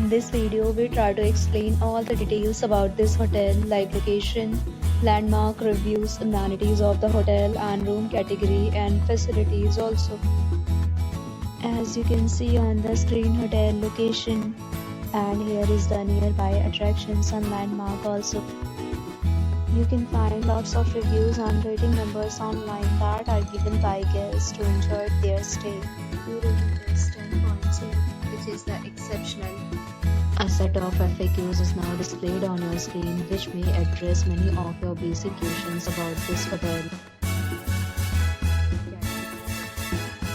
In this video, we try to explain all the details about this hotel like location, landmark, reviews, amenities of the hotel and room category and facilities also. As you can see on the screen, hotel location, and here is the nearby attractions and landmark also. You can find lots of reviews and rating numbers online that are given by guests to enjoy their stay. Your rating is 10.0, which is the exceptional. A set of FAQs is now displayed on your screen, which may address many of your basic questions about this hotel.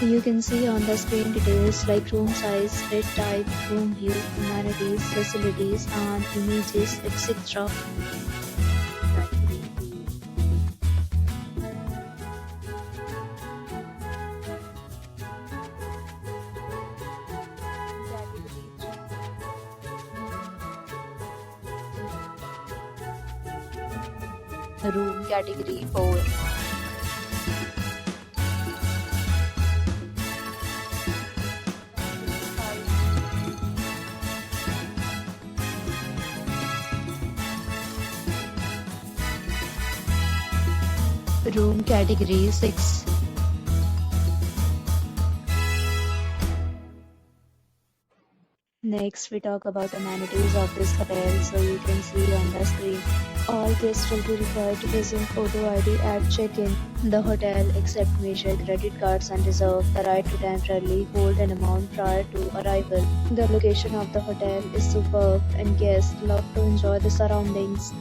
You can see on the screen details like room size, bed type, room view, amenities, facilities, and images, etc. Room category 4. Room category 6. Next, we talk about amenities of this hotel. So you can see on the screen, all guests will be required to present photo ID at check-in. The hotel accepts major credit cards and reserves the right to temporarily hold an amount prior to arrival. The location of the hotel is superb and guests love to enjoy the surroundings.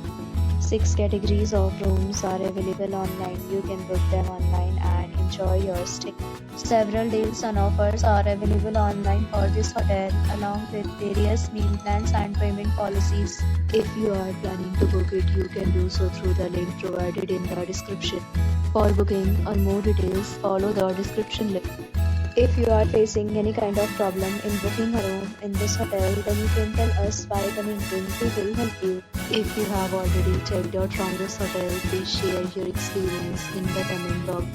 6 categories of rooms are available online. You can book them online and enjoy your stay. Several deals and offers are available online for this hotel, along with various meal plans and payment policies. If you are planning to book it, you can do so through the link provided in the description. For booking or more details, follow the description link. If you are facing any kind of problem in booking a room in this hotel, then you can tell us by commenting. We will help you. If you have already checked out from this hotel, please share your experience in the comment box.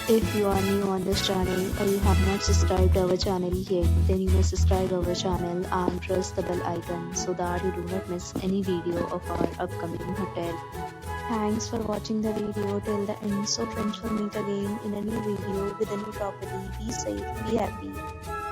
If you are new on this channel or you have not subscribed our channel yet, then you must subscribe our channel and press the bell icon so that you do not miss any video of our upcoming hotel. Thanks for watching the video till the end. So friends, will meet again in a new video with a new property. Be safe, be happy.